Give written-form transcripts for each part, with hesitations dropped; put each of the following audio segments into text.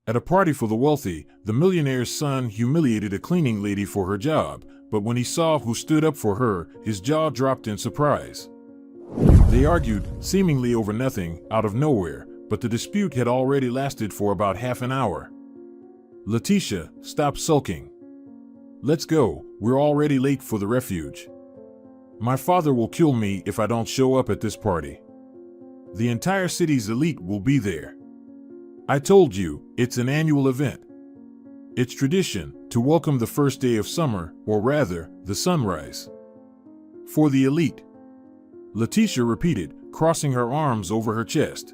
At a party for the wealthy, the millionaire's son humiliated a cleaning lady for her job, but when he saw who stood up for her, his jaw dropped in surprise. They argued, seemingly over nothing, out of nowhere, but the dispute had already lasted for about half an hour. Letitia, stop sulking. Let's go, we're already late for the refuge. My father will kill me if I don't show up at this party. The entire city's elite will be there. I told you, it's an annual event. It's tradition to welcome the first day of summer, or rather, the sunrise. For the elite. Letitia repeated, crossing her arms over her chest.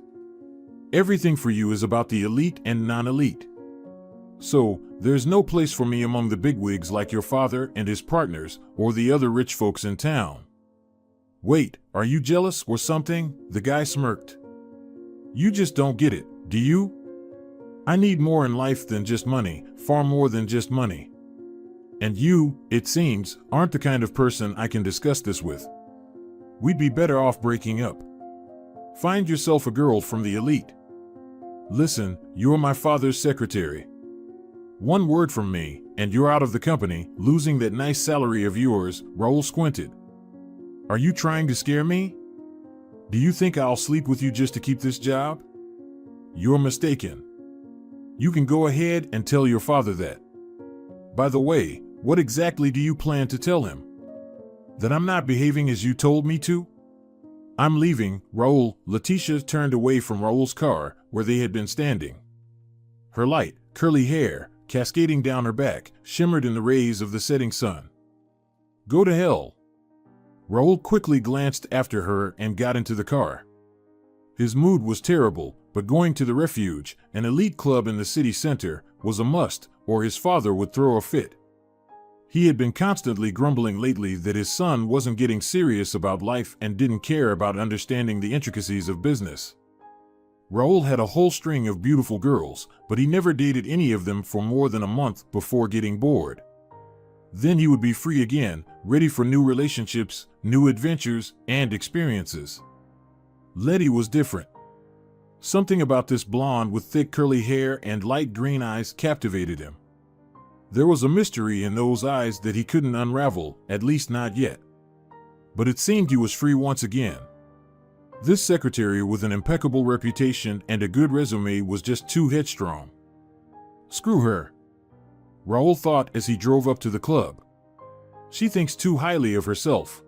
Everything for you is about the elite and non-elite. So, there's no place for me among the bigwigs like your father and his partners, or the other rich folks in town. Wait, are you jealous or something? The guy smirked. You just don't get it, do you? I need more in life than just money, far more than just money. And you, it seems, aren't the kind of person I can discuss this with. We'd be better off breaking up. Find yourself a girl from the elite. Listen, you're my father's secretary. One word from me, and you're out of the company, losing that nice salary of yours. Raoul squinted. Are you trying to scare me? Do you think I'll sleep with you just to keep this job? You're mistaken. You can go ahead and tell your father that. By the way, what exactly do you plan to tell him? That I'm not behaving as you told me to? I'm leaving, Raoul. Letitia turned away from Raoul's car, where they had been standing. Her light, curly hair, cascading down her back, shimmered in the rays of the setting sun. Go to hell. Raoul quickly glanced after her and got into the car. His mood was terrible, but going to the refuge, an elite club in the city center, was a must, or his father would throw a fit. He had been constantly grumbling lately that his son wasn't getting serious about life and didn't care about understanding the intricacies of business. Raoul had a whole string of beautiful girls, but he never dated any of them for more than a month before getting bored. Then he would be free again, ready for new relationships, new adventures, and experiences. Letty was different. Something about this blonde with thick curly hair and light green eyes captivated him. There was a mystery in those eyes that he couldn't unravel, at least not yet. But it seemed he was free once again. This secretary with an impeccable reputation and a good resume was just too headstrong. Screw her, Raoul thought as he drove up to the club. She thinks too highly of herself.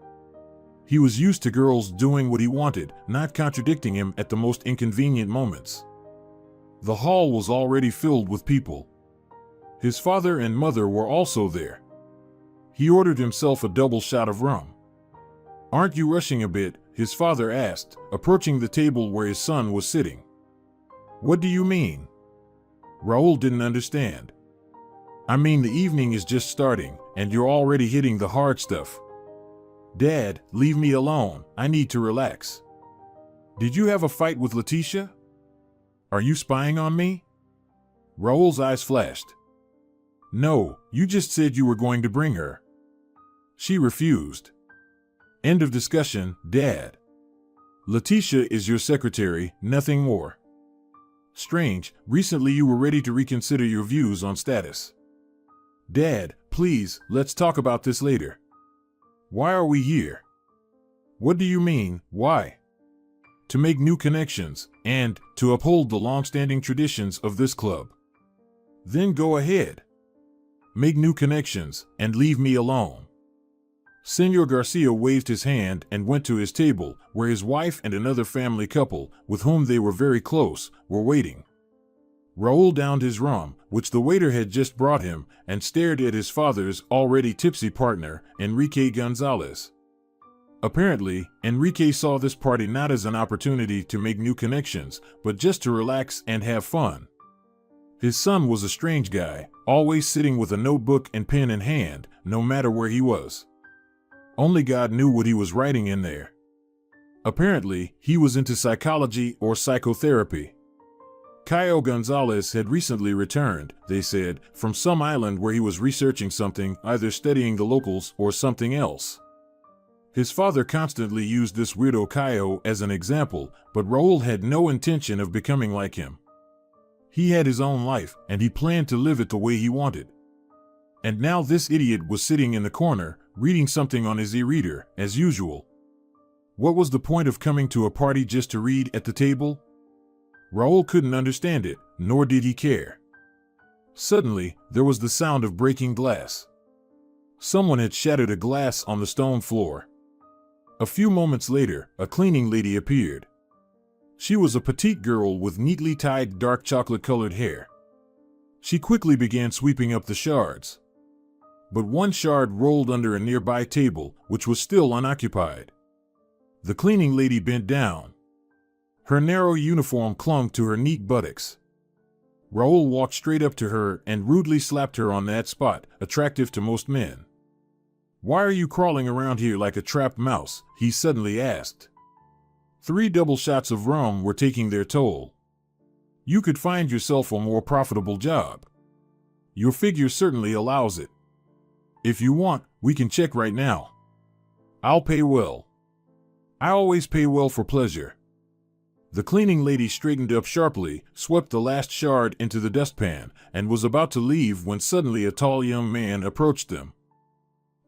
He was used to girls doing what he wanted, not contradicting him at the most inconvenient moments. The hall was already filled with people. His father and mother were also there. He ordered himself a double shot of rum. Aren't you rushing a bit? His father asked, approaching the table where his son was sitting. What do you mean? Raoul didn't understand. I mean, the evening is just starting, and you're already hitting the hard stuff. Dad, leave me alone, I need to relax. Did you have a fight with Letitia? Are you spying on me? Raoul's eyes flashed. No, you just said you were going to bring her. She refused. End of discussion, Dad. Letitia is your secretary, nothing more. Strange, recently you were ready to reconsider your views on status. Dad, please, let's talk about this later. Why are we here? What do you mean, why? To make new connections, and to uphold the long-standing traditions of this club. Then go ahead. Make new connections, and leave me alone. Senor Garcia waved his hand and went to his table, where his wife and another family couple, with whom they were very close, were waiting. Raoul downed his rum, which the waiter had just brought him, and stared at his father's already tipsy partner, Enrique Gonzalez. Apparently, Enrique saw this party not as an opportunity to make new connections, but just to relax and have fun. His son was a strange guy, always sitting with a notebook and pen in hand, no matter where he was. Only God knew what he was writing in there. Apparently, he was into psychology or psychotherapy. Caio Gonzalez had recently returned, they said, from some island where he was researching something, either studying the locals or something else. His father constantly used this weirdo Caio as an example, but Raoul had no intention of becoming like him. He had his own life, and he planned to live it the way he wanted. And now this idiot was sitting in the corner, reading something on his e-reader, as usual. What was the point of coming to a party just to read at the table? Raoul couldn't understand it, nor did he care. Suddenly, there was the sound of breaking glass. Someone had shattered a glass on the stone floor. A few moments later, a cleaning lady appeared. She was a petite girl with neatly tied dark chocolate-colored hair. She quickly began sweeping up the shards. But one shard rolled under a nearby table, which was still unoccupied. The cleaning lady bent down. Her narrow uniform clung to her neat buttocks. Raoul walked straight up to her and rudely slapped her on that spot, attractive to most men. "Why are you crawling around here like a trapped mouse?" he suddenly asked. 3 double shots of rum were taking their toll. "You could find yourself a more profitable job. Your figure certainly allows it. If you want, we can check right now. I'll pay well. I always pay well for pleasure." The cleaning lady straightened up sharply, swept the last shard into the dustpan, and was about to leave when suddenly a tall young man approached them.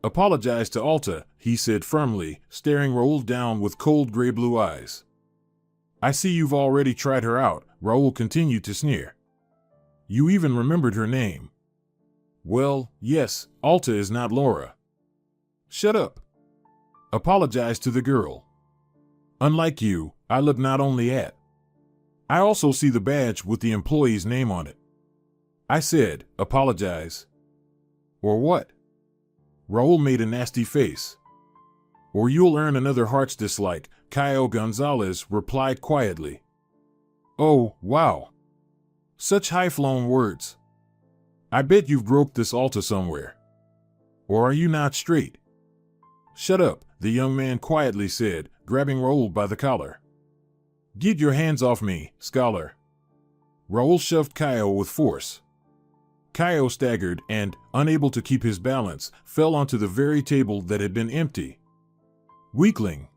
"Apologize to Alta," he said firmly, staring Raoul down with cold gray blue eyes. "I see you've already tried her out," Raoul continued to sneer. "You even remembered her name." "Well, yes, Alta is not Laura." "Shut up. Apologize to the girl. Unlike you, I look not only at. I also see the badge with the employee's name on it. I said, apologize." "Or what?" Raoul made a nasty face. "Or you'll earn another heart's dislike," Caio Gonzalez replied quietly. "Oh, wow. Such high-flown words. I bet you've groped this Alta somewhere. Or are you not straight?" "Shut up," the young man quietly said, grabbing Raoul by the collar. "Get your hands off me, scholar." Raoul shoved Caio with force. Caio staggered and, unable to keep his balance, fell onto the very table that had been empty. "Weakling!"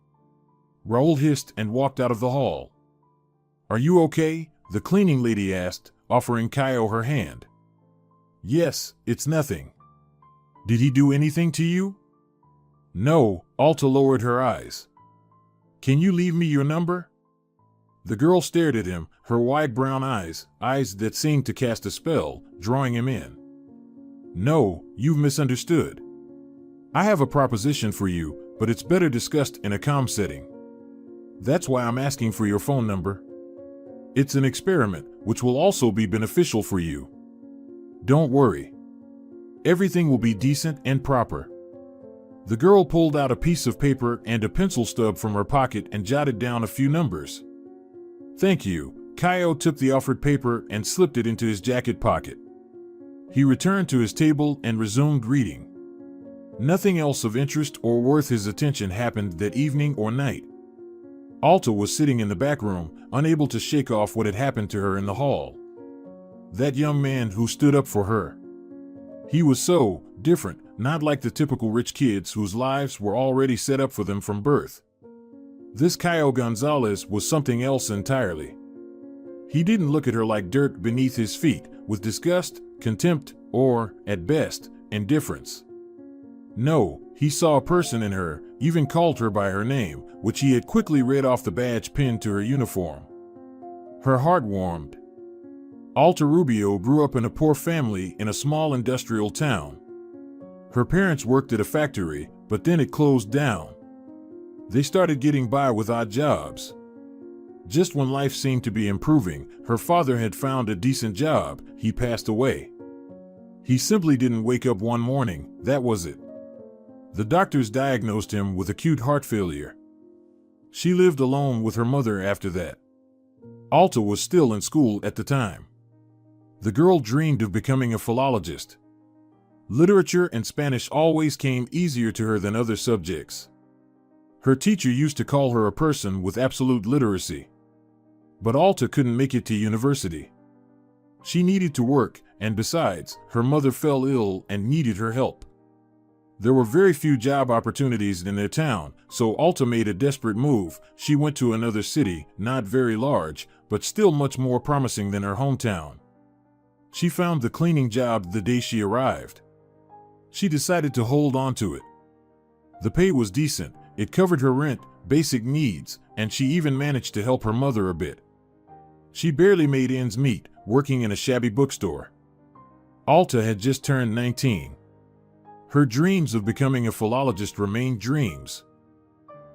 Raoul hissed and walked out of the hall. "Are you okay?" the cleaning lady asked, offering Caio her hand. "Yes, it's nothing." "Did he do anything to you?" "No," Alta lowered her eyes. "Can you leave me your number?" The girl stared at him, her wide brown eyes that seemed to cast a spell, drawing him in. "No, you've misunderstood. I have a proposition for you, but it's better discussed in a calm setting. That's why I'm asking for your phone number. It's an experiment, which will also be beneficial for you. Don't worry. Everything will be decent and proper." The girl pulled out a piece of paper and a pencil stub from her pocket and jotted down a few numbers. "Thank you." Caio took the offered paper and slipped it into his jacket pocket. He returned to his table and resumed reading. Nothing else of interest or worth his attention happened that evening or night. Alta was sitting in the back room, unable to shake off what had happened to her in the hall. That young man who stood up for her. He was so different, not like the typical rich kids whose lives were already set up for them from birth. This Caio Gonzalez was something else entirely. He didn't look at her like dirt beneath his feet, with disgust, contempt, or, at best, indifference. No, he saw a person in her, even called her by her name, which he had quickly read off the badge pinned to her uniform. Her heart warmed. Alta Rubio grew up in a poor family in a small industrial town. Her parents worked at a factory, but then it closed down. They started getting by with odd jobs. Just when life seemed to be improving, her father had found a decent job. He passed away. He simply didn't wake up one morning, that was it. The doctors diagnosed him with acute heart failure. She lived alone with her mother after that. Alta was still in school at the time. The girl dreamed of becoming a philologist. Literature and Spanish always came easier to her than other subjects. Her teacher used to call her a person with absolute literacy. But Alta couldn't make it to university. She needed to work, and besides, her mother fell ill and needed her help. There were very few job opportunities in their town, so Alta made a desperate move. She went to another city, not very large, but still much more promising than her hometown. She found the cleaning job the day she arrived. She decided to hold on to it. The pay was decent, it covered her rent, basic needs, and she even managed to help her mother a bit. She barely made ends meet, working in a shabby bookstore. Alta had just turned 19. Her dreams of becoming a philologist remained dreams.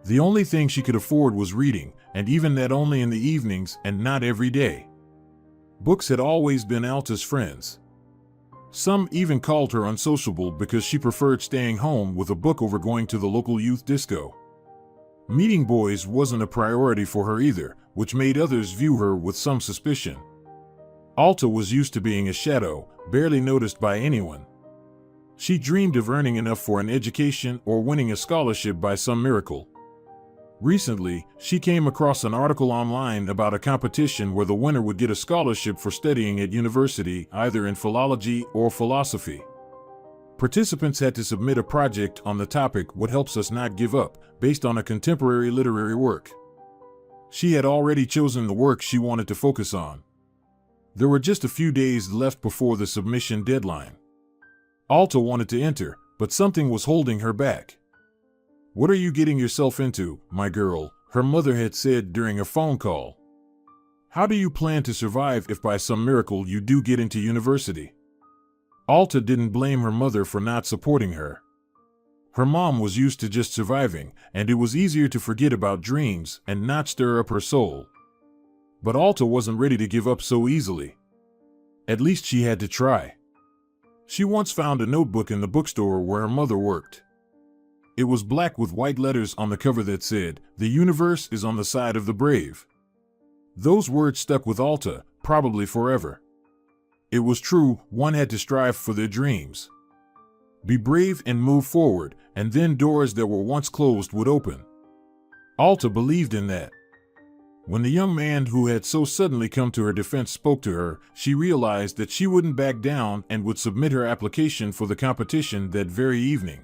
The only thing she could afford was reading, and even that only in the evenings and not every day. Books had always been Alta's friends. Some even called her unsociable because she preferred staying home with a book over going to the local youth disco. Meeting boys wasn't a priority for her either, which made others view her with some suspicion. Alta was used to being a shadow, barely noticed by anyone. She dreamed of earning enough for an education or winning a scholarship by some miracle. Recently, she came across an article online about a competition where the winner would get a scholarship for studying at university, either in philology or philosophy. Participants had to submit a project on the topic "What Helps Us Not Give Up," based on a contemporary literary work. She had already chosen the work she wanted to focus on. There were just a few days left before the submission deadline. Alta wanted to enter, but something was holding her back. "What are you getting yourself into, my girl?" her mother had said during a phone call. "How do you plan to survive if by some miracle you do get into university?" Alta didn't blame her mother for not supporting her. Her mom was used to just surviving, and it was easier to forget about dreams and not stir up her soul. But Alta wasn't ready to give up so easily. At least she had to try. She once found a notebook in the bookstore where her mother worked. It was black with white letters on the cover that said, "The universe is on the side of the brave." Those words stuck with Alta, probably forever. It was true, one had to strive for their dreams. Be brave and move forward, and then doors that were once closed would open. Alta believed in that. When the young man who had so suddenly come to her defense spoke to her, she realized that she wouldn't back down and would submit her application for the competition that very evening.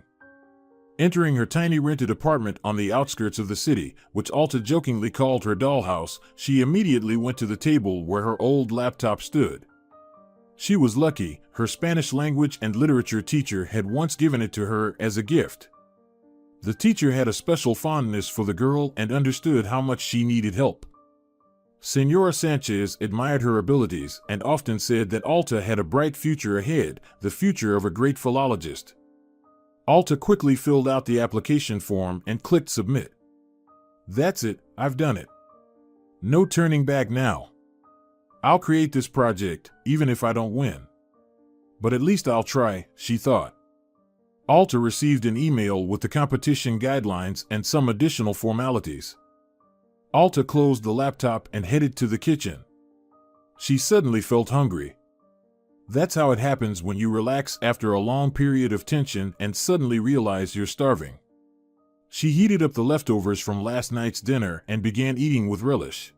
Entering her tiny rented apartment on the outskirts of the city, which Alta jokingly called her dollhouse, she immediately went to the table where her old laptop stood. She was lucky, her Spanish language and literature teacher had once given it to her as a gift. The teacher had a special fondness for the girl and understood how much she needed help. Senora Sanchez admired her abilities and often said that Alta had a bright future ahead, the future of a great philologist. Alta quickly filled out the application form and clicked submit. "That's it, I've done it. No turning back now. I'll create this project, even if I don't win. But at least I'll try," she thought. Alta received an email with the competition guidelines and some additional formalities. Alta closed the laptop and headed to the kitchen. She suddenly felt hungry. That's how it happens when you relax after a long period of tension and suddenly realize you're starving. She heated up the leftovers from last night's dinner and began eating with relish.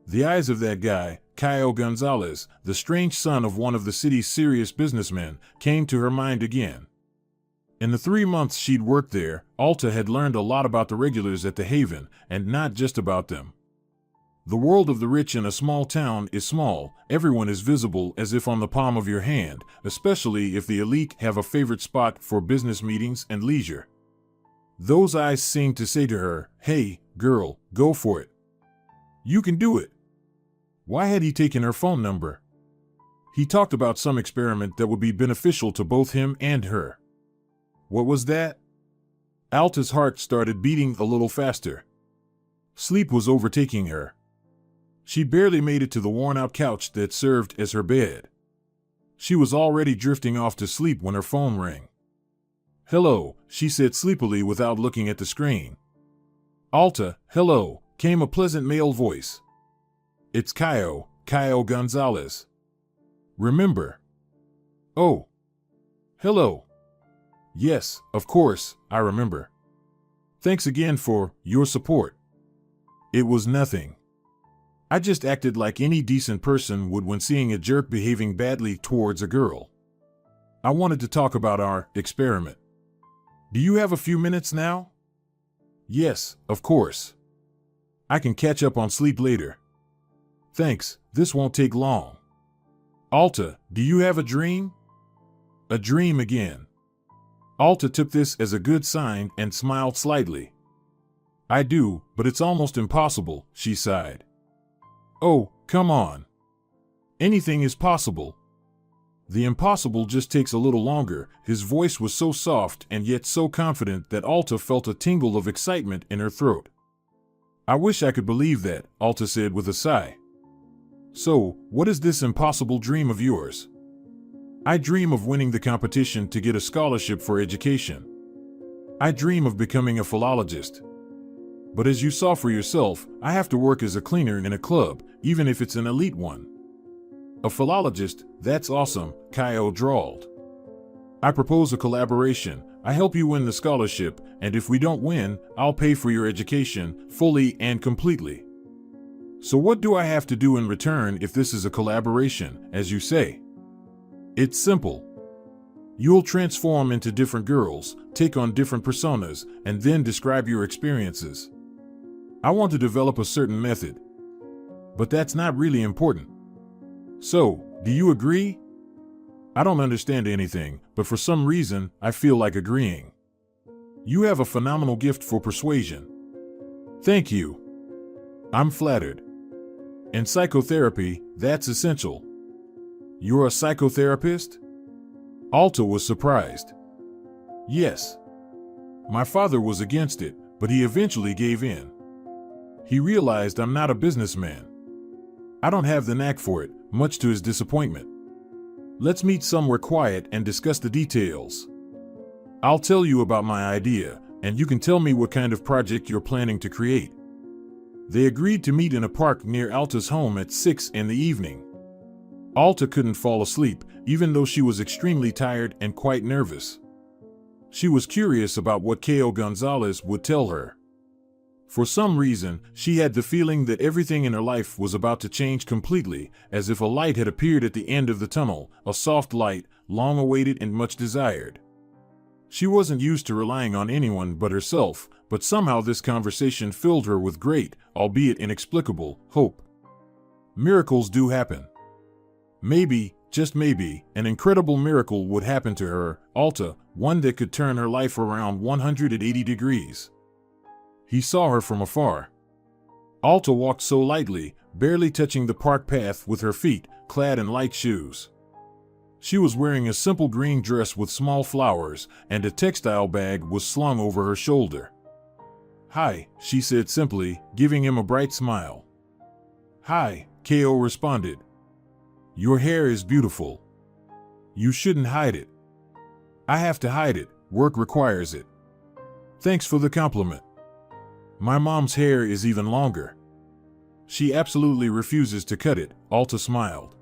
The eyes of that guy, Caio Gonzalez, the strange son of one of the city's serious businessmen, came to her mind again. In the 3 months she'd worked there, Alta had learned a lot about the regulars at the Haven, and not just about them. The world of the rich in a small town is small. Everyone is visible as if on the palm of your hand, especially if the elite have a favorite spot for business meetings and leisure. Those eyes seemed to say to her, "Hey, girl, go for it. You can do it." Why had he taken her phone number? He talked about some experiment that would be beneficial to both him and her. What was that? Alta's heart started beating a little faster. Sleep was overtaking her. She barely made it to the worn-out couch that served as her bed. She was already drifting off to sleep when her phone rang. "Hello," she said sleepily without looking at the screen. "Alta, hello," came a pleasant male voice. "It's Caio Gonzalez. Remember?" "Oh. Hello. Yes, of course, I remember. Thanks again for your support." "It was nothing. I just acted like any decent person would when seeing a jerk behaving badly towards a girl. I wanted to talk about our experiment." Do you have a few minutes now? Yes, of course. I can catch up on sleep later. Thanks, this won't take long. Alta, do you have a dream? A dream again. Alta took this as a good sign and smiled slightly. I do, but it's almost impossible, she sighed. Oh, come on. Anything is possible. The impossible just takes a little longer. His voice was so soft and yet so confident that Alta felt a tingle of excitement in her throat. I wish I could believe that, Alta said with a sigh. So, what is this impossible dream of yours? I dream of winning the competition to get a scholarship for education. I dream of becoming a philologist. But as you saw for yourself, I have to work as a cleaner in a club, even if it's an elite one. A philologist, that's awesome, Kyle drawled. I propose a collaboration. I help you win the scholarship, and if we don't win, I'll pay for your education, fully and completely. So what do I have to do in return if this is a collaboration, as you say? It's simple. You'll transform into different girls, take on different personas, and then describe your experiences. I want to develop a certain method. But that's not really important. So, do you agree? I don't understand anything, but for some reason, I feel like agreeing. You have a phenomenal gift for persuasion. Thank you. I'm flattered. In psychotherapy, that's essential. You're a psychotherapist? Alta was surprised. Yes. My father was against it, but he eventually gave in. He realized I'm not a businessman. I don't have the knack for it, much to his disappointment. Let's meet somewhere quiet and discuss the details. I'll tell you about my idea, and you can tell me what kind of project you're planning to create. They agreed to meet in a park near Alta's home at 6 in the evening. Alta couldn't fall asleep, even though she was extremely tired and quite nervous. She was curious about what K.O. Gonzalez would tell her. For some reason, she had the feeling that everything in her life was about to change completely, as if a light had appeared at the end of the tunnel, a soft light, long awaited and much desired. She wasn't used to relying on anyone but herself, but somehow this conversation filled her with great, albeit inexplicable, hope. Miracles do happen. Maybe, just maybe, an incredible miracle would happen to her, Alta, one that could turn her life around 180 degrees. He saw her from afar. Alta walked so lightly, barely touching the park path with her feet, clad in light shoes. She was wearing a simple green dress with small flowers, and a textile bag was slung over her shoulder. Hi, she said simply, giving him a bright smile. Hi, K.O. responded. Your hair is beautiful. You shouldn't hide it. I have to hide it, work requires it. Thanks for the compliment. My mom's hair is even longer. She absolutely refuses to cut it, Alta smiled.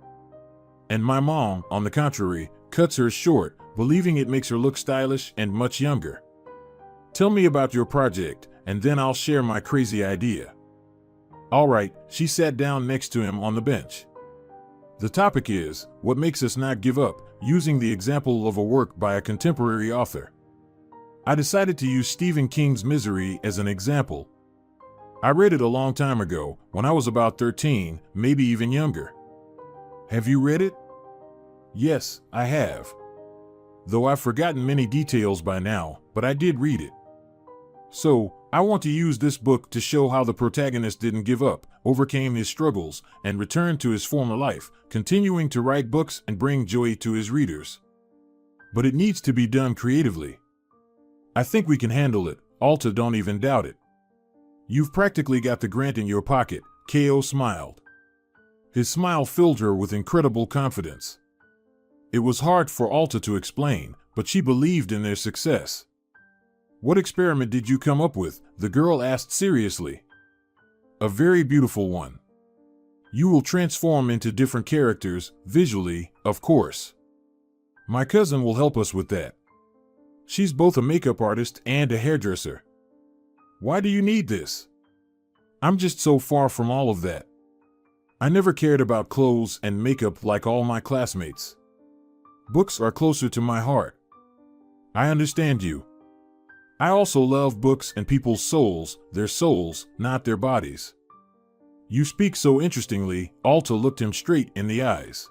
And my mom, on the contrary, cuts hers short, believing it makes her look stylish and much younger. Tell me about your project, and then I'll share my crazy idea. All right, she sat down next to him on the bench. The topic is, what makes us not give up, using the example of a work by a contemporary author. I decided to use Stephen King's Misery as an example. I read it a long time ago, when I was about 13, maybe even younger. Have you read it? Yes, I have. Though I've forgotten many details by now, but I did read it. So, I want to use this book to show how the protagonist didn't give up, overcame his struggles, and returned to his former life, continuing to write books and bring joy to his readers. But it needs to be done creatively. I think we can handle it, Alta, don't even doubt it. You've practically got the grant in your pocket, K.O. smiled. His smile filled her with incredible confidence. It was hard for Alta to explain, but she believed in their success. What experiment did you come up with? The girl asked seriously. A very beautiful one. You will transform into different characters, visually, of course. My cousin will help us with that. She's both a makeup artist and a hairdresser. Why do you need this? I'm just so far from all of that. I never cared about clothes and makeup like all my classmates. Books are closer to my heart. I understand you. I also love books and people's souls, their souls, not their bodies. You speak so interestingly. Alta looked him straight in the eyes.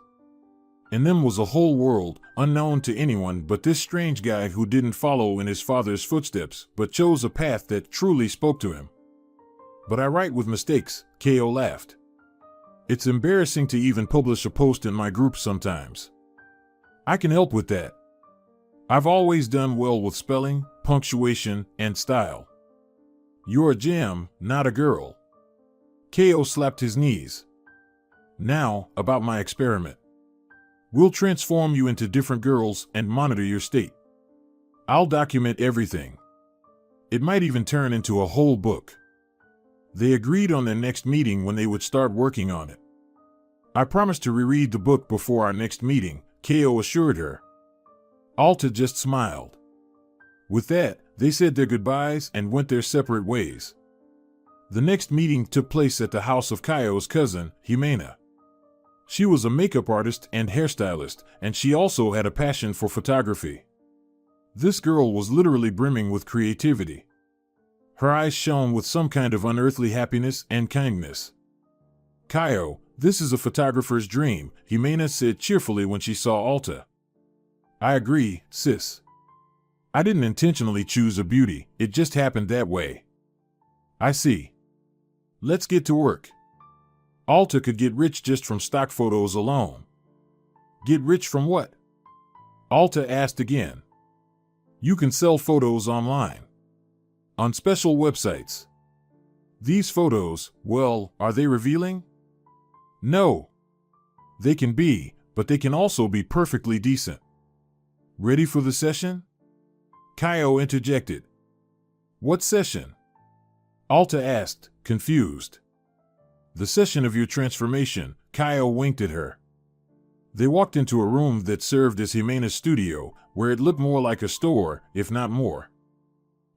In them was a whole world, unknown to anyone but this strange guy who didn't follow in his father's footsteps, but chose a path that truly spoke to him. But I write with mistakes, Ko laughed. It's embarrassing to even publish a post in my group sometimes. I can help with that. I've always done well with spelling, punctuation, and style. You're a gem, not a girl. Ko slapped his knees. Now, about my experiment. We'll transform you into different girls and monitor your state. I'll document everything. It might even turn into a whole book. They agreed on their next meeting when they would start working on it. I promised to reread the book before our next meeting, Ko assured her. Alta just smiled. With that, they said their goodbyes and went their separate ways. The next meeting took place at the house of Kaio's cousin, Jimena. She was a makeup artist and hairstylist, and she also had a passion for photography. This girl was literally brimming with creativity. Her eyes shone with some kind of unearthly happiness and kindness. Kaio, this is a photographer's dream, Jimena said cheerfully when she saw Alta. I agree, sis. I didn't intentionally choose a beauty, it just happened that way. I see. Let's get to work. Alta could get rich just from stock photos alone. Get rich from what? Alta asked again. You can sell photos online. On special websites. These photos, well, are they revealing? No. They can be, but they can also be perfectly decent. Ready for the session? Kaio interjected. What session? Alta asked, confused. The session of your transformation, Kaio winked at her. They walked into a room that served as Jimena's studio, where it looked more like a store, if not more.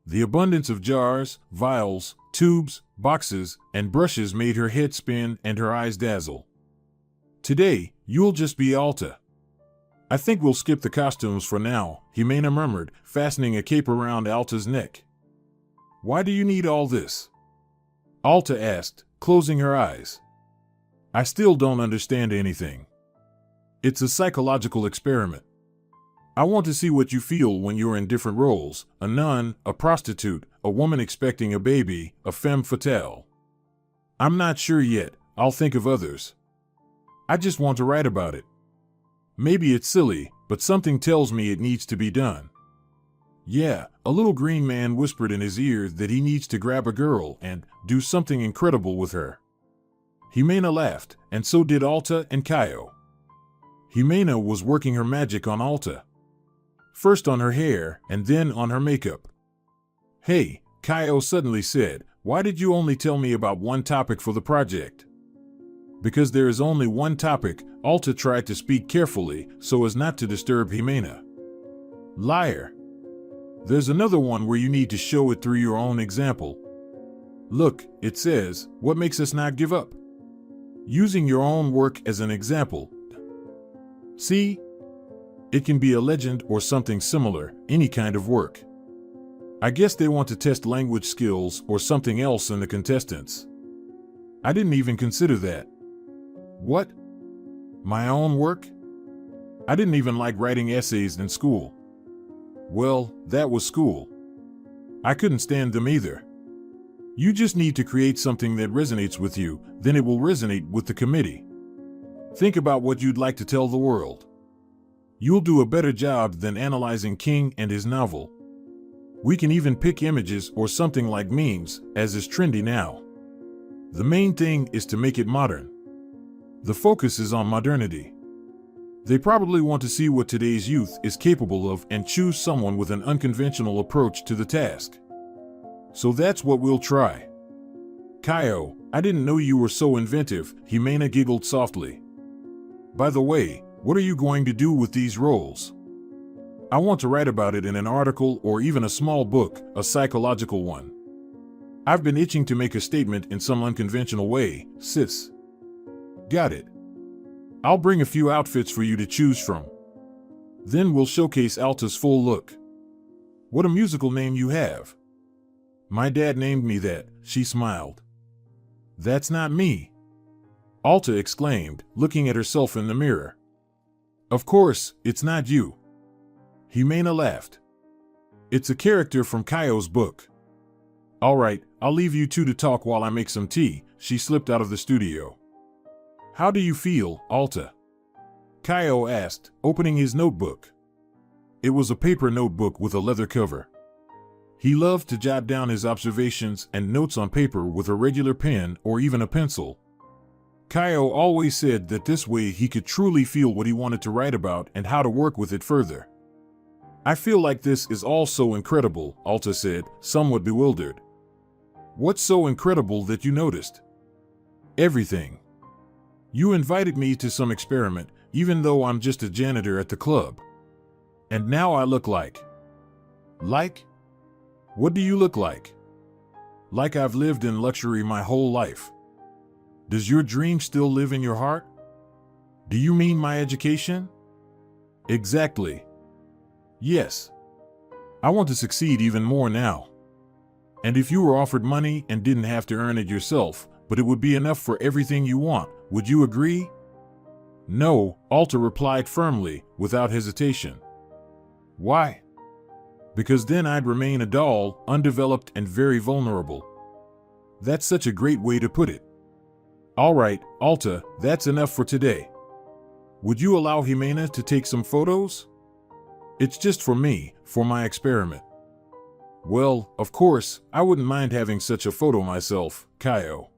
The abundance of jars, vials, tubes, boxes, and brushes made her head spin and her eyes dazzle. Today, you'll just be Alta. I think we'll skip the costumes for now, Jimena murmured, fastening a cape around Alta's neck. Why do you need all this? Alta asked, closing her eyes. I still don't understand anything. It's a psychological experiment. I want to see what you feel when you're in different roles, a nun, a prostitute, a woman expecting a baby, a femme fatale. I'm not sure yet, I'll think of others. I just want to write about it. Maybe it's silly, but something tells me it needs to be done. Yeah, a little green man whispered in his ear that he needs to grab a girl and do something incredible with her. Jimena laughed, and so did Alta and Kaio. Jimena was working her magic on Alta. First on her hair, and then on her makeup. Hey, Kaio suddenly said, why did you only tell me about one topic for the project? Because there is only one topic, Alta tried to speak carefully so as not to disturb Jimena. Liar. There's another one where you need to show it through your own example. Look, it says, what makes us not give up? Using your own work as an example. See? It can be a legend or something similar, any kind of work. I guess they want to test language skills or something else in the contestants. I didn't even consider that. What? My own work? I didn't even like writing essays in school. Well, that was school. I couldn't stand them either. You just need to create something that resonates with you, then it will resonate with the committee. Think about what you'd like to tell the world. You'll do a better job than analyzing King and his novel. We can even pick images or something like memes, as is trendy now. The main thing is to make it modern. The focus is on modernity. They probably want to see what today's youth is capable of and choose someone with an unconventional approach to the task. So that's what we'll try. Kaio, I didn't know you were so inventive, Jimena giggled softly. By the way, what are you going to do with these roles? I want to write about it in an article or even a small book, a psychological one. I've been itching to make a statement in some unconventional way, sis. Got it. I'll bring a few outfits for you to choose from. Then we'll showcase Alta's full look. What a musical name you have. My dad named me that, she smiled. That's not me, Alta exclaimed, looking at herself in the mirror. Of course, it's not you. Jimena laughed. It's a character from Caio's book. All right, I'll leave you two to talk while I make some tea. She slipped out of the studio. How do you feel, Alta? Caio asked, opening his notebook. It was a paper notebook with a leather cover. He loved to jot down his observations and notes on paper with a regular pen or even a pencil. Caio always said that this way he could truly feel what he wanted to write about and how to work with it further. I feel like this is all so incredible, Alta said, somewhat bewildered. What's so incredible that you noticed? Everything. You invited me to some experiment, even though I'm just a janitor at the club. And now I look like? What do you look like? Like I've lived in luxury my whole life. Does your dream still live in your heart? Do you mean my education? Exactly. Yes. I want to succeed even more now. And if you were offered money and didn't have to earn it yourself, but it would be enough for everything you want, would you agree? No, Alta replied firmly, without hesitation. Why? Because then I'd remain a doll, undeveloped and very vulnerable. That's such a great way to put it. All right, Alta, that's enough for today. Would you allow Jimena to take some photos? It's just for me, for my experiment. Well, of course, I wouldn't mind having such a photo myself, Caio.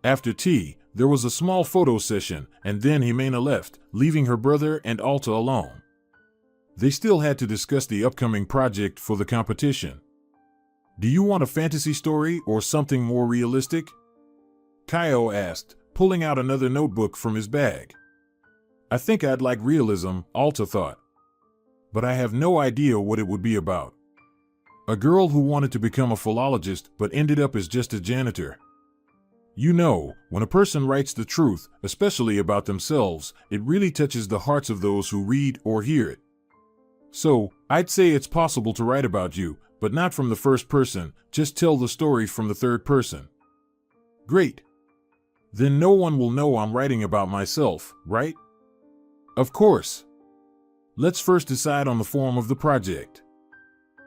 After tea, there was a small photo session, and then Jimena left, leaving her brother and Alta alone. They still had to discuss the upcoming project for the competition. Do you want a fantasy story or something more realistic? Caio asked, pulling out another notebook from his bag. I think I'd like realism, Alta thought. But I have no idea what it would be about. A girl who wanted to become a philologist but ended up as just a janitor. You know, when a person writes the truth, especially about themselves, it really touches the hearts of those who read or hear it. So, I'd say it's possible to write about you, but not from the first person, just tell the story from the third person. Great. Then no one will know I'm writing about myself, right? Of course. Let's first decide on the form of the project.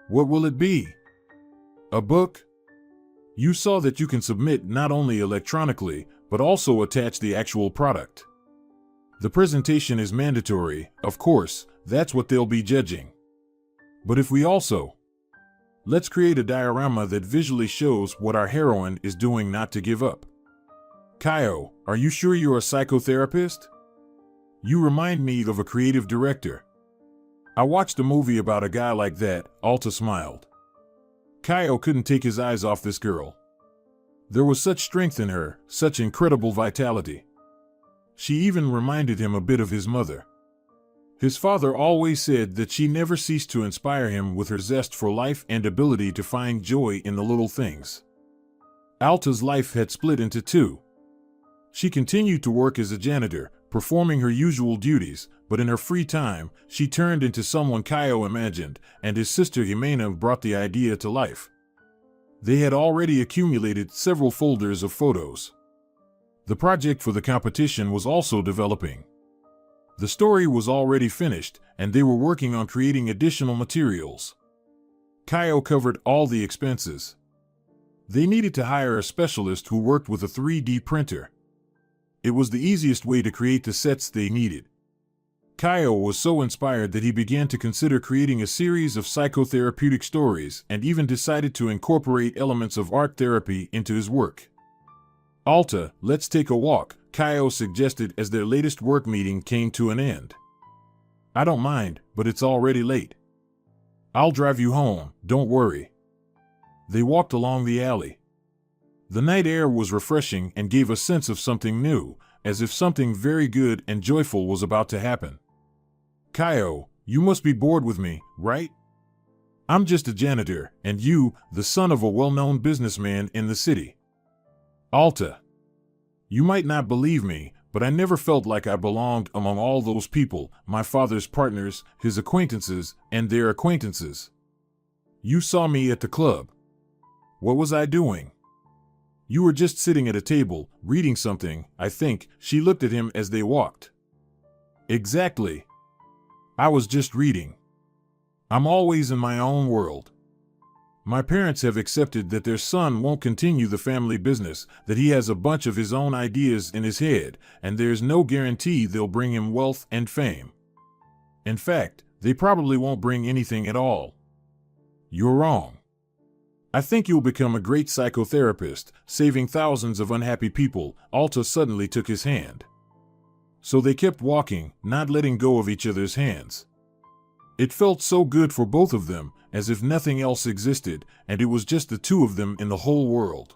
What will it be? A book? You saw that you can submit not only electronically, but also attach the actual product. The presentation is mandatory, of course, that's what they'll be judging. But if we also... Let's create a diorama that visually shows what our heroine is doing not to give up. Caio, are you sure you're a psychotherapist? You remind me of a creative director. I watched a movie about a guy like that, Alta smiled. Caio couldn't take his eyes off this girl. There was such strength in her, such incredible vitality. She even reminded him a bit of his mother. His father always said that she never ceased to inspire him with her zest for life and ability to find joy in the little things. Alta's life had split into two. She continued to work as a janitor, performing her usual duties, but in her free time, she turned into someone Caio imagined, and his sister Jimena brought the idea to life. They had already accumulated several folders of photos. The project for the competition was also developing. The story was already finished, and they were working on creating additional materials. Caio covered all the expenses. They needed to hire a specialist who worked with a 3D printer. It was the easiest way to create the sets they needed. Caio was so inspired that he began to consider creating a series of psychotherapeutic stories and even decided to incorporate elements of art therapy into his work. Alta, let's take a walk, Caio suggested as their latest work meeting came to an end. I don't mind, but it's already late. I'll drive you home, don't worry. They walked along the alley. The night air was refreshing and gave a sense of something new, as if something very good and joyful was about to happen. Caio, you must be bored with me, right? I'm just a janitor, and you, the son of a well-known businessman in the city. Alta. You might not believe me, but I never felt like I belonged among all those people, my father's partners, his acquaintances, and their acquaintances. You saw me at the club. What was I doing? You were just sitting at a table, reading something, I think. She looked at him as they walked. Exactly. I was just reading. I'm always in my own world. My parents have accepted that their son won't continue the family business, that he has a bunch of his own ideas in his head, and there's no guarantee they'll bring him wealth and fame. In fact, they probably won't bring anything at all. You're wrong. I think you'll become a great psychotherapist, saving thousands of unhappy people. Alta suddenly took his hand. So they kept walking, not letting go of each other's hands. It felt so good for both of them, as if nothing else existed, and it was just the two of them in the whole world.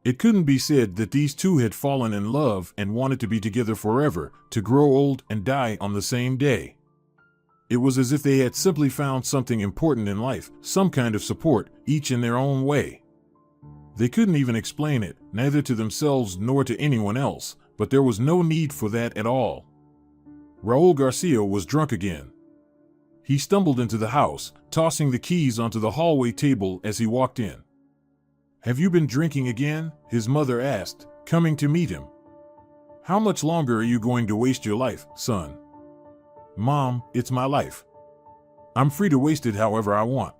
It couldn't be said that these two had fallen in love and wanted to be together forever, to grow old and die on the same day. It was as if they had simply found something important in life, some kind of support, each in their own way. They couldn't even explain it, neither to themselves nor to anyone else, but there was no need for that at all. Raul Garcia was drunk again. He stumbled into the house, tossing the keys onto the hallway table as he walked in. "Have you been drinking again?" his mother asked, coming to meet him. "How much longer are you going to waste your life, son?" "Mom, it's my life. I'm free to waste it however I want."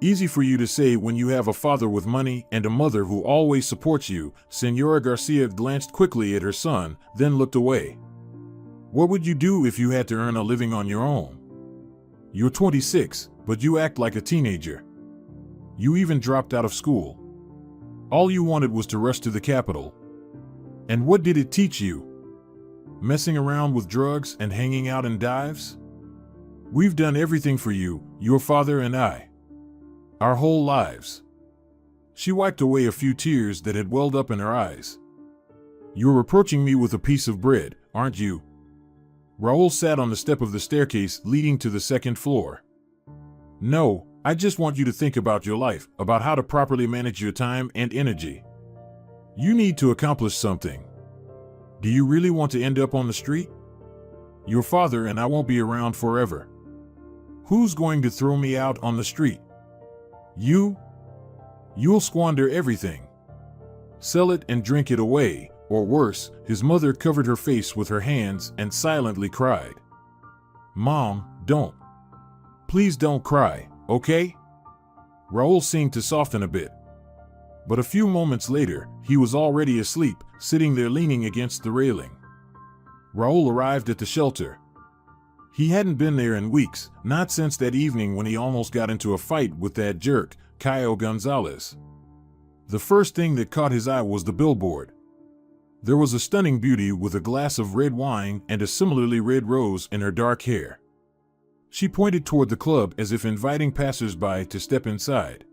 Easy for you to say when you have a father with money and a mother who always supports you. Senora Garcia glanced quickly at her son, then looked away. "What would you do if you had to earn a living on your own? You're 26, but you act like a teenager. You even dropped out of school. All you wanted was to rush to the capital. And what did it teach you? Messing around with drugs and hanging out in dives? We've done everything for you, your father and I. Our whole lives." She wiped away a few tears that had welled up in her eyes. "You're reproaching me with a piece of bread, aren't you?" Raul sat on the step of the staircase leading to the second floor. "No, I just want you to think about your life, about how to properly manage your time and energy. You need to accomplish something. Do you really want to end up on the street? Your father and I won't be around forever. Who's going to throw me out on the street? You? You'll squander everything. Sell it and drink it away, or worse." His mother covered her face with her hands and silently cried. "Mom, don't. Please don't cry, okay?" Raul seemed to soften a bit. But a few moments later, he was already asleep, sitting there leaning against the railing. Raul arrived at the shelter. He hadn't been there in weeks, not since that evening when he almost got into a fight with that jerk, Caio Gonzalez. The first thing that caught his eye was the billboard. There was a stunning beauty with a glass of red wine and a similarly red rose in her dark hair. She pointed toward the club as if inviting passers-by to step inside.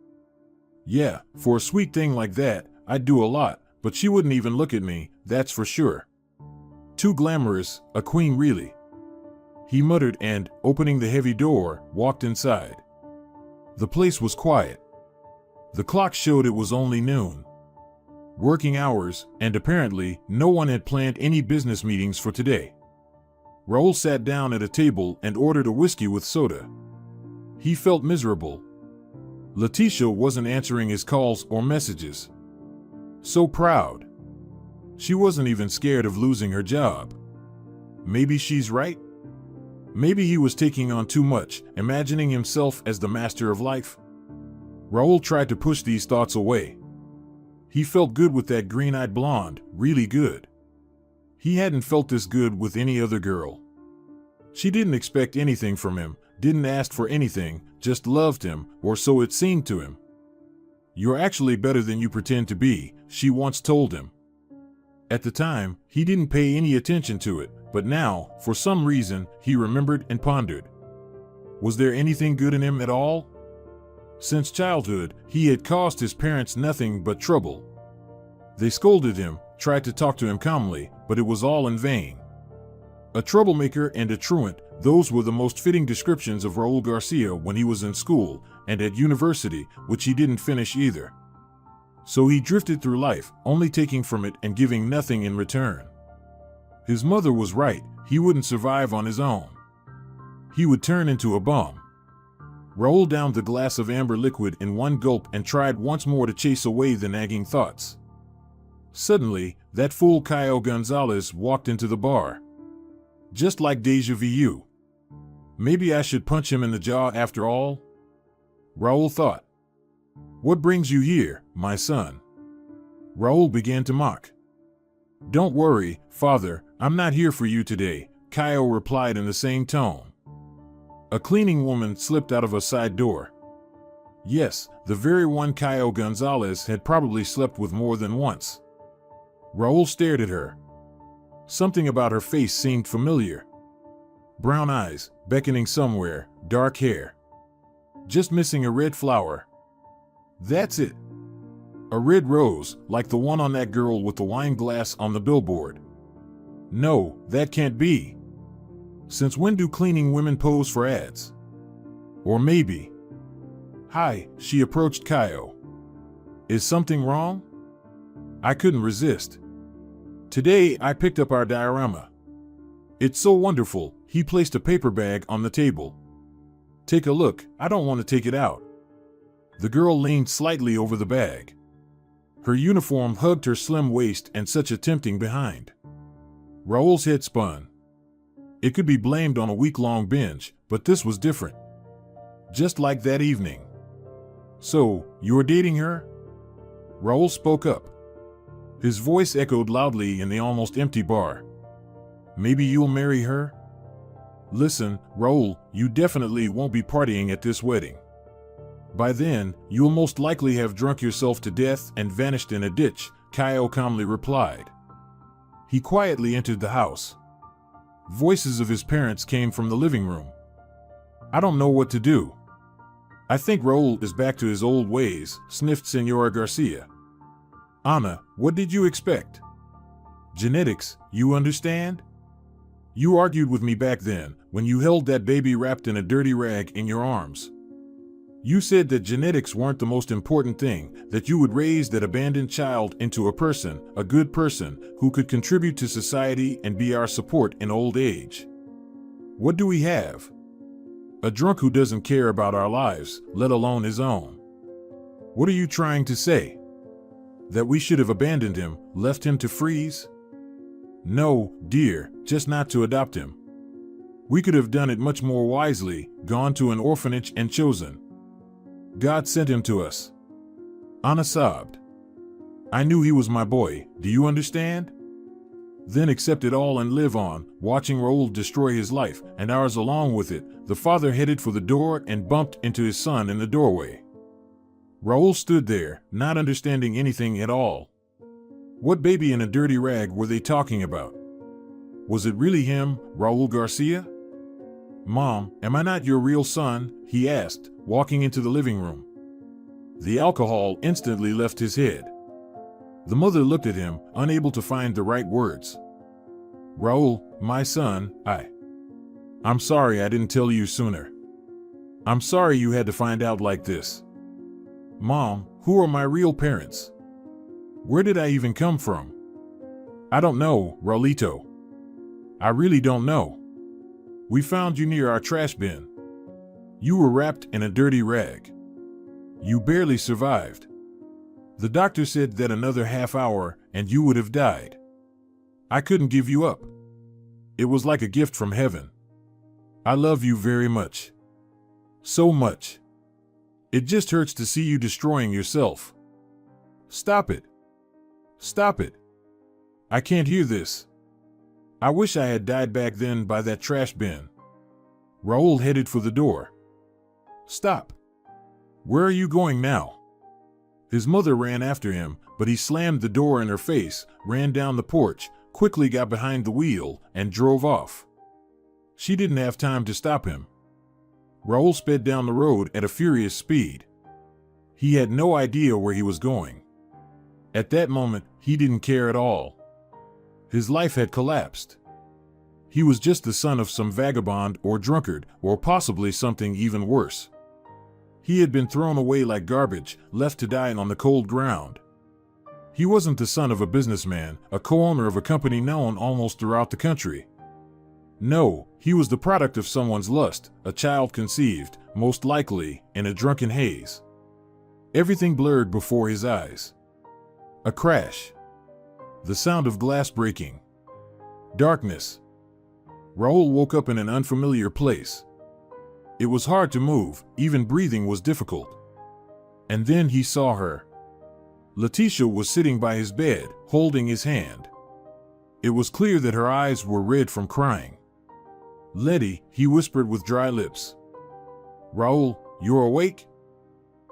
Yeah, for a sweet thing like that, I'd do a lot, but she wouldn't even look at me, that's for sure. Too glamorous, a queen really. He muttered and, opening the heavy door, walked inside. The place was quiet. The clock showed it was only noon. Working hours, and apparently, no one had planned any business meetings for today. Raul sat down at a table and ordered a whiskey with soda. He felt miserable. Leticia wasn't answering his calls or messages. So proud. She wasn't even scared of losing her job. Maybe she's right? Maybe he was taking on too much, imagining himself as the master of life. Raul tried to push these thoughts away. He felt good with that green-eyed blonde, really good. He hadn't felt this good with any other girl. She didn't expect anything from him, didn't ask for anything, just loved him, or so it seemed to him. "You're actually better than you pretend to be," she once told him. At the time, he didn't pay any attention to it, but now, for some reason, he remembered and pondered. Was there anything good in him at all? Since childhood, he had caused his parents nothing but trouble. They scolded him, tried to talk to him calmly, but it was all in vain. A troublemaker and a truant, those were the most fitting descriptions of Raul Garcia when he was in school and at university, which he didn't finish either. So he drifted through life, only taking from it and giving nothing in return. His mother was right, he wouldn't survive on his own. He would turn into a bum. Raoul downed the glass of amber liquid in one gulp and tried once more to chase away the nagging thoughts. Suddenly, that fool Caio Gonzalez walked into the bar. Just like déjà vu. Maybe I should punch him in the jaw after all? Raoul thought. What brings you here, my son? Raoul began to mock. Don't worry, father, I'm not here for you today, Caio replied in the same tone. A cleaning woman slipped out of a side door. Yes, the very one Caio Gonzalez had probably slept with more than once. Raoul stared at her. Something about her face seemed familiar. Brown eyes, beckoning somewhere, dark hair. Just missing a red flower. That's it. A red rose, like the one on that girl with the wine glass on the billboard. No, that can't be. Since when do cleaning women pose for ads? Or maybe. Hi, she approached Caio. Is something wrong? I couldn't resist. Today I picked up our diorama. It's so wonderful, he placed a paper bag on the table. Take a look, I don't want to take it out. The girl leaned slightly over the bag. Her uniform hugged her slim waist and such a tempting behind. Raoul's head spun. It could be blamed on a week-long binge, but this was different. Just like that evening. So, you're dating her? Raoul spoke up. His voice echoed loudly in the almost empty bar. Maybe you'll marry her? Listen, Raoul, you definitely won't be partying at this wedding. By then, you'll most likely have drunk yourself to death and vanished in a ditch, Caio calmly replied. He quietly entered the house. Voices of his parents came from the living room. I don't know what to do. I think Raoul is back to his old ways, sniffed Senora Garcia. Ana, what did you expect? Genetics, you understand? You argued with me back then, when you held that baby wrapped in a dirty rag in your arms. You said that genetics weren't the most important thing, that you would raise that abandoned child into a person, a good person, who could contribute to society and be our support in old age. What do we have? A drunk who doesn't care about our lives, let alone his own. What are you trying to say? That we should have abandoned him, left him to freeze? No, dear, just not to adopt him. We could have done it much more wisely, gone to an orphanage and chosen. God sent him to us. Ana sobbed. I knew he was my boy, do you understand? Then accept it all and live on, watching Raoul destroy his life, and ours along with it. The father headed for the door and bumped into his son in the doorway. Raoul stood there, not understanding anything at all. What baby in a dirty rag were they talking about? Was it really him, Raoul Garcia? Mom, am I not your real son? He asked, walking into the living room. The alcohol instantly left his head. The mother looked at him, unable to find the right words. Raoul, my son, I'm sorry I didn't tell you sooner. I'm sorry you had to find out like this. Mom, who are my real parents? Where did I even come from? I don't know, Raulito. I really don't know. We found you near our trash bin. You were wrapped in a dirty rag. You barely survived. The doctor said that another half hour and you would have died. I couldn't give you up. It was like a gift from heaven. I love you very much. So much. It just hurts to see you destroying yourself. Stop it. Stop it. I can't hear this. I wish I had died back then by that trash bin. Raoul headed for the door. Stop. Where are you going now? His mother ran after him, but he slammed the door in her face, ran down the porch, quickly got behind the wheel, and drove off. She didn't have time to stop him. Raoul sped down the road at a furious speed. He had no idea where he was going. At that moment, he didn't care at all. His life had collapsed. He was just the son of some vagabond or drunkard, or possibly something even worse. He had been thrown away like garbage, left to die on the cold ground. He wasn't the son of a businessman, a co-owner of a company known almost throughout the country. No, he was the product of someone's lust, a child conceived, most likely in a drunken haze. Everything blurred before his eyes. A crash. The sound of glass breaking. Darkness. Raul woke up in an unfamiliar place. It was hard to move, even breathing was difficult. And then he saw her. Letitia was sitting by his bed, holding his hand. It was clear that her eyes were red from crying. "Letty," he whispered with dry lips. "Raul, you're awake?"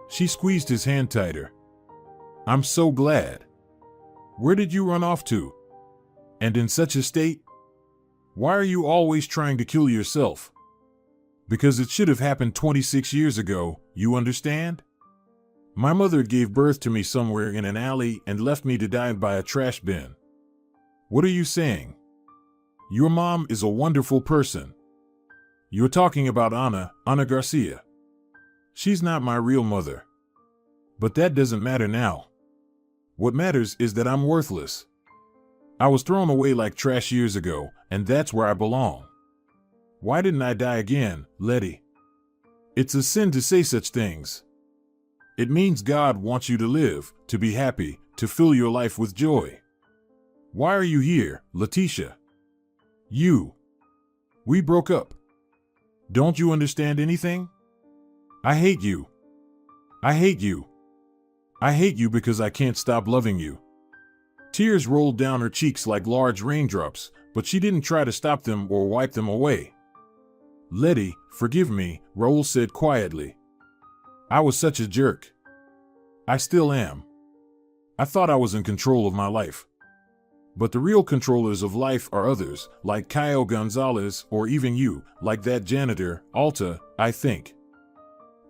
She squeezed his hand tighter. "I'm so glad. Where did you run off to? And in such a state? Why are you always trying to kill yourself?" "Because it should have happened 26 years ago, you understand? My mother gave birth to me somewhere in an alley and left me to die by a trash bin." "What are you saying? Your mom is a wonderful person." "You're talking about Ana Garcia. She's not my real mother. But that doesn't matter now. What matters is that I'm worthless. I was thrown away like trash years ago, and that's where I belong. Why didn't I die again, Letty? It's a sin to say such things. It means God wants you to live, to be happy, to fill your life with joy. Why are you here, Letitia? We broke up. Don't you understand anything? I hate you. I hate you. I hate you because I can't stop loving you." Tears rolled down her cheeks like large raindrops, but she didn't try to stop them or wipe them away. "Letty, forgive me," Raul said quietly. "I was such a jerk. I still am. I thought I was in control of my life. But the real controllers of life are others, like Caio Gonzalez, or even you, like that janitor, Alta, I think.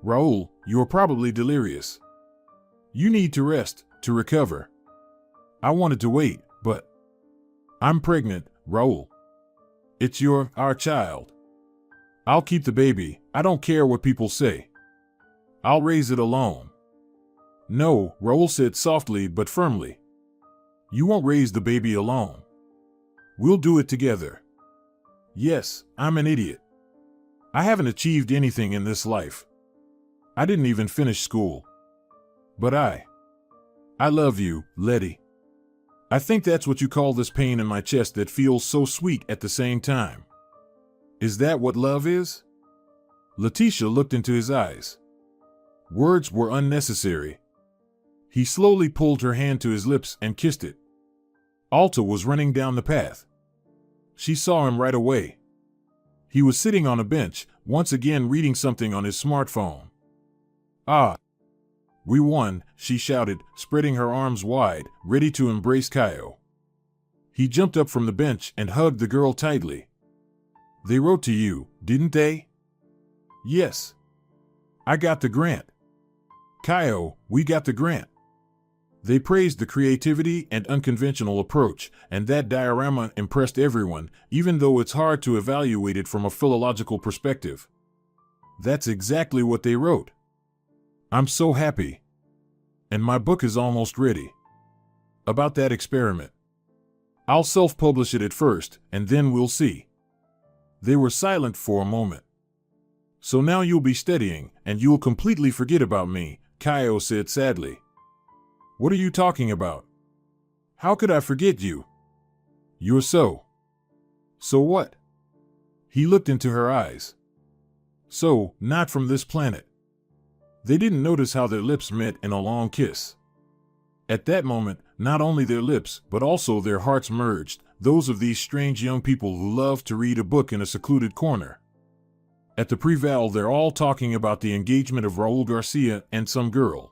Raul, you're probably delirious. You need to rest, to recover. I wanted to wait, but I'm pregnant, Raul. It's our child. I'll keep the baby. I don't care what people say. I'll raise it alone." "No," Raul said softly but firmly. "You won't raise the baby alone. We'll do it together." "Yes, I'm an idiot. I haven't achieved anything in this life. I didn't even finish school. But I love you, Letty. I think that's what you call this pain in my chest that feels so sweet at the same time. Is that what love is?" Letitia looked into his eyes. Words were unnecessary. He slowly pulled her hand to his lips and kissed it. Alta was running down the path. She saw him right away. He was sitting on a bench, once again reading something on his smartphone. "Ah! We won," she shouted, spreading her arms wide, ready to embrace Caio. He jumped up from the bench and hugged the girl tightly. "They wrote to you, didn't they?" "Yes. I got the grant. Caio, we got the grant." They praised the creativity and unconventional approach, and that diorama impressed everyone, even though it's hard to evaluate it from a philological perspective. That's exactly what they wrote. "I'm so happy. And my book is almost ready. About that experiment. I'll self-publish it at first, and then we'll see." They were silent for a moment. "So now you'll be studying, and you'll completely forget about me," Caio said sadly. "What are you talking about? How could I forget you? You're so what?" He looked into her eyes. "So, not from this planet." They didn't notice how their lips met in a long kiss. At that moment, not only their lips, but also their hearts merged, those of these strange young people who love to read a book in a secluded corner. At the Preval, they're all talking about the engagement of Raul Garcia and some girl.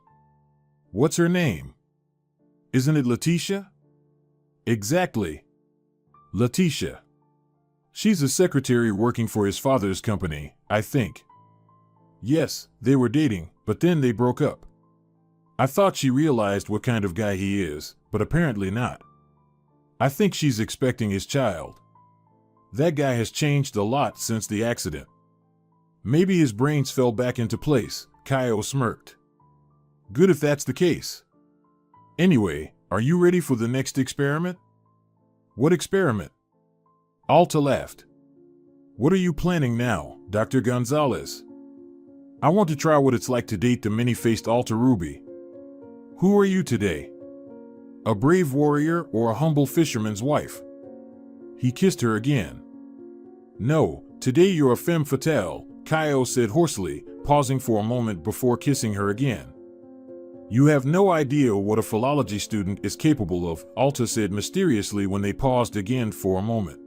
"What's her name? Isn't it Letitia?" "Exactly. Letitia. She's a secretary working for his father's company, I think." "Yes, they were dating, but then they broke up. I thought she realized what kind of guy he is, but apparently not. I think she's expecting his child. That guy has changed a lot since the accident. Maybe his brains fell back into place," Caio smirked. "Good if that's the case. Anyway, are you ready for the next experiment?" "What experiment?" Alta laughed. "What are you planning now, Dr. Gonzalez?" I want to try what it's like to date the many-faced Alta Ruby. Who are you today? A brave warrior or a humble fisherman's wife? He kissed her again. No, today you're a femme fatale, Kaio said hoarsely, pausing for a moment before kissing her again. You have no idea what a philology student is capable of, Alta said mysteriously when they paused again for a moment.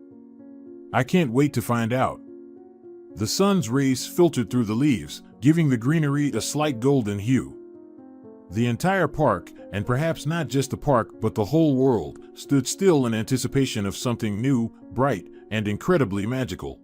I can't wait to find out. The sun's rays filtered through the leaves, giving the greenery a slight golden hue. The entire park, and perhaps not just the park but the whole world, stood still in anticipation of something new, bright, and incredibly magical.